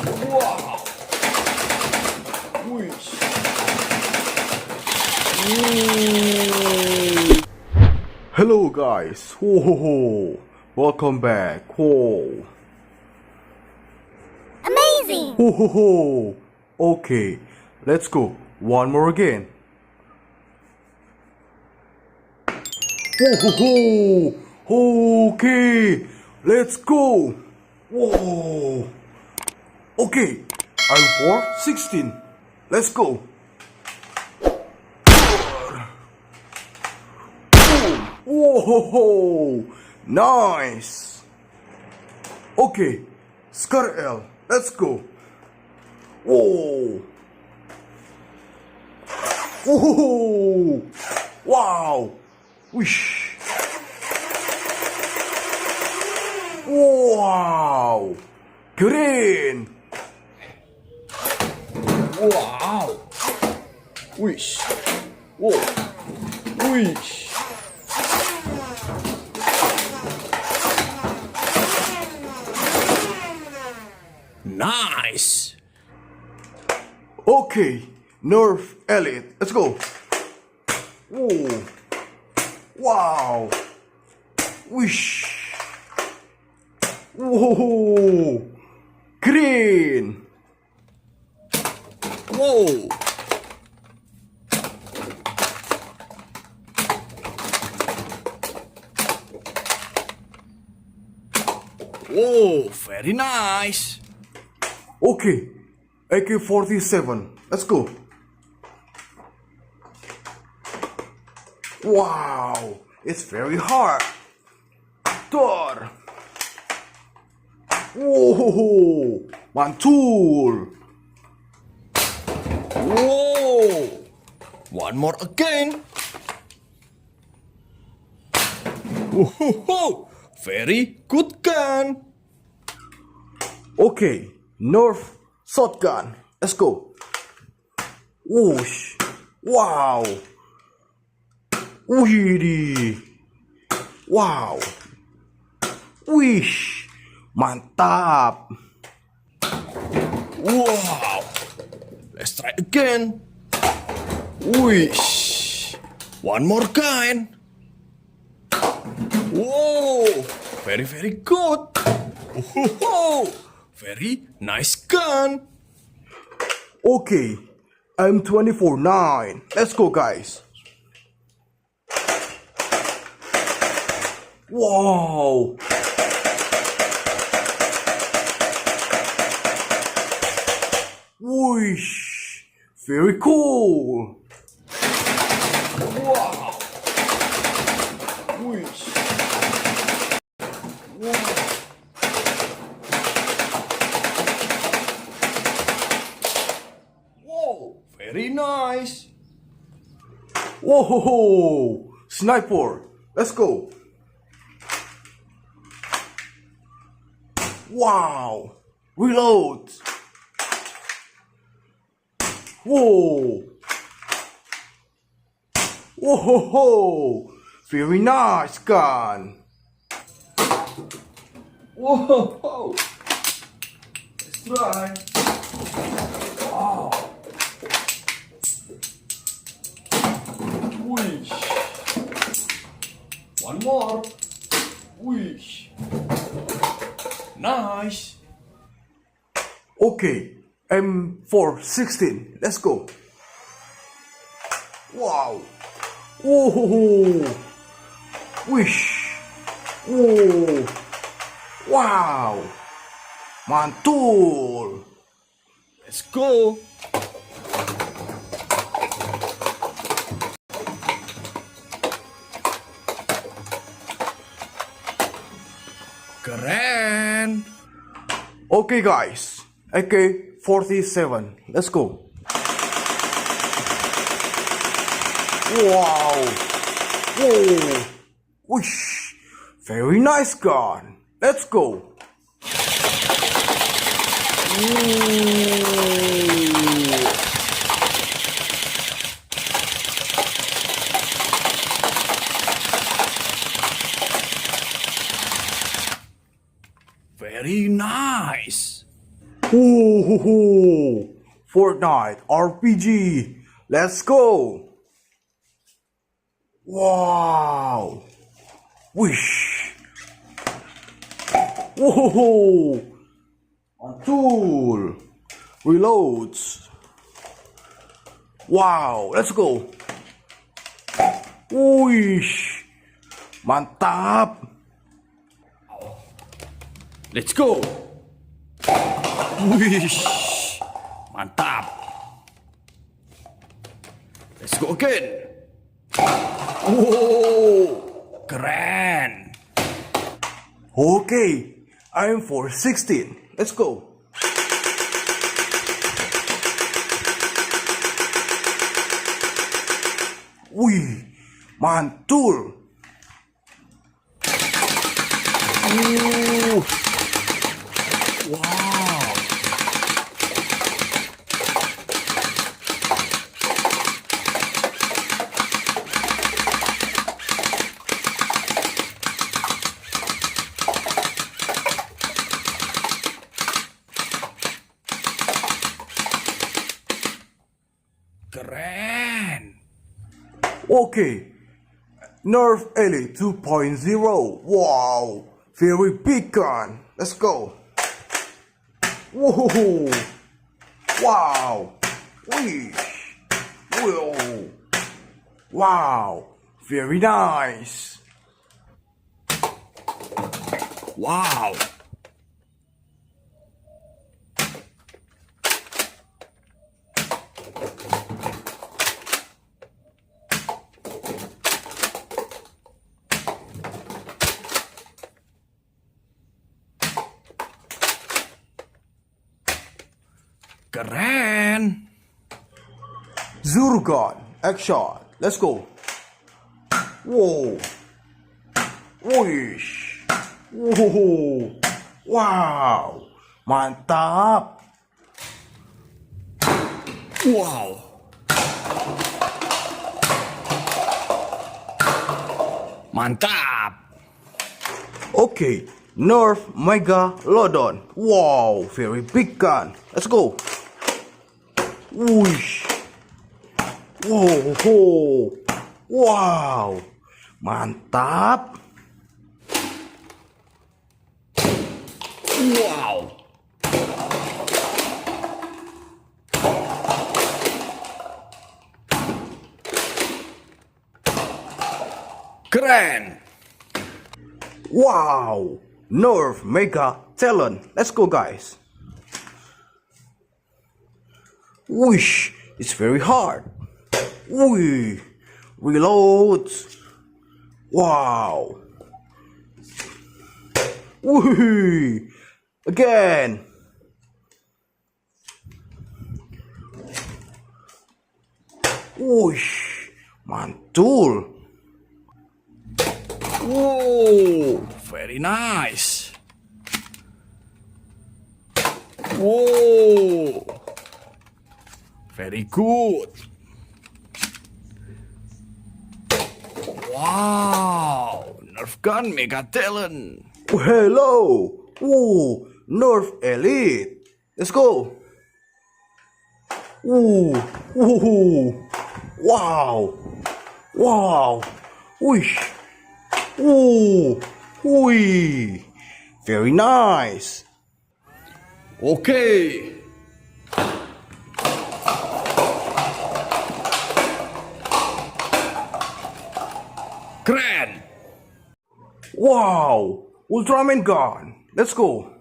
Wow. Wish. Hello guys. Whoa. Welcome back. Whoa. Amazing! Whoa. Okay, let's go. One more again. Whoa. Okay, let's go. Whoa. Okay, I'm for 16. Let's go. Whoa, nice. Okay, Scar L, let's go. Whoa. Whoa. Wow. Wish. Wow. Green. Wow. Wish. Whoa. Wish. Nice! Okay, NERF Elite, let's go. Whoa. Wow. Wish. Whoa. Green. Whoa! Whoa, very nice! Okay, AK47, let's go. Wow, it's very hard. Thor. Whoa, mantul. Whoa! One more again! Whoa! Very good gun! Okay, NERF shotgun, let's go. Whoosh, wow. Wih, wow. Wish, mantap. Wow! Let's try again! Wish! One more gun! Whoa! Very, very good! Whoa! Very nice gun! Okay, I'm 24-9. Let's go, guys. Wow. Whoosh. Very cool. Wow. Whoosh. Wow. Whoa! Very nice! Whoa. Sniper. Let's go. Wow. Reload. Whoa. Whoa. Very nice gun. Whoa. Let's try. Wow. Wish. One more. Wish. Nice! Okay, M416. Let's go. Wow. Whoa. Wish. Whoa. Wow. Mantul. Let's go! Keren! Okay, guys. AK47. Let's go. Wow. Whoa. Wish. Very nice gun. Let's go. Very nice! Ooh, Fortnite RPG. Let's go. Wow. Wish. Whoa. On tool. Reloads. Wow. Let's go. Wish. Mantap. Let's go. Wish. Mantap. Let's go again. Wow. Keren. Okay. I'm for 16. Let's go. Wih, mantul. Wow. Keren. Okay. NERF Elite 2.0. Wow. Very big gun. Let's go. Whoa. Wow. Wish. Whoa. Wow. Very nice. Wow. Keren. Zuru gun. Action. Let's go. Whoa. Wish. Whoa. Wow. Mantap. Wow. Mantap. Okay. NERF Mega Lodon. Wow. Very big gun. Let's go. Wish. Whoa. Wow. Mantap. Wow. Keren. Wow. NERF Mega Talent. Let's go, guys. Wish. It's very hard. Wee. Reload. Wow. Wee. Again. Wish. Mantul. Whoa. Very nice. Whoa. Very good. Wow. Nerf gun mega talent. Hello. Ooh, NERF Elite. Let's go. Ooh, ooh, wow, wow, wish, ooh, wee, very nice. Okay. Keren. Wow, Ultraman gun. Let's go.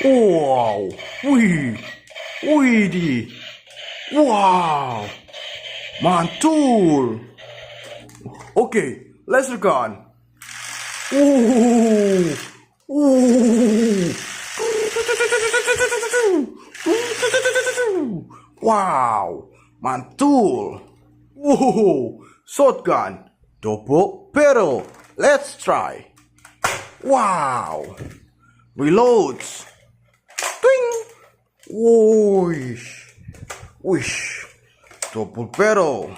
Wow, wee, wee, wow, mantul. Okay, laser gun. Ooh, ooh. Wow, mantul. Whoa, shotgun, double barrel. Let's try. Wow, reloads. Twing. Wish, wish, double barrel.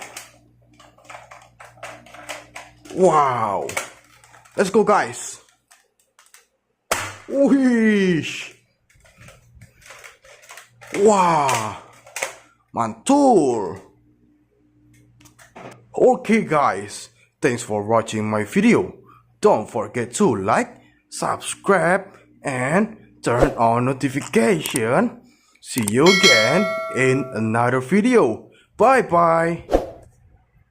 Wow, let's go, guys. Wih. Wah. Mantul. Okay guys, thanks for watching my video. Don't forget to like, subscribe, and turn on notification. See you again in another video. Bye bye.